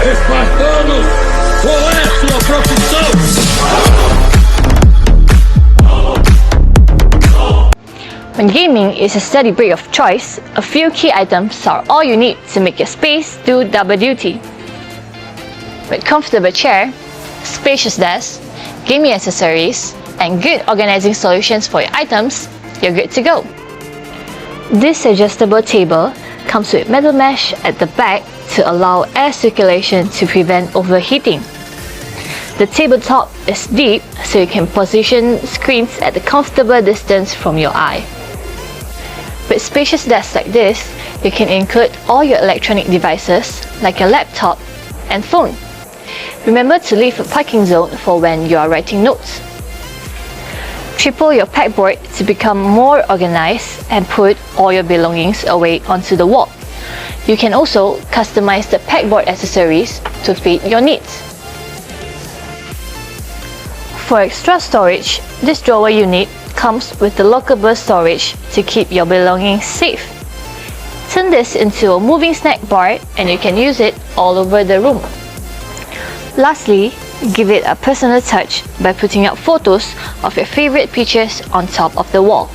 Espartanos, qual é a sua profissão? When gaming is a study break of choice, a few key items are all you need to make your space do double duty. With comfortable chair, spacious desk, gaming accessories, and good organizing solutions for your items, you're good to go. This adjustable table comes with metal mesh at the back to allow air circulation to prevent overheating. The tabletop is deep so you can position screens at a comfortable distance from your eye. With spacious desks like this, you can include all your electronic devices like your laptop and phone. Remember to leave a parking zone for when you are writing notes. Triple your pegboard to become more organized and put all your belongings away onto the wall. You can also customize the pegboard accessories to fit your needs. For extra storage, this drawer unit comes with the lockable storage to keep your belongings safe. Turn this into a moving snack bar and you can use it all over the room. Lastly, give it a personal touch by putting up photos of your favorite pictures on top of the wall.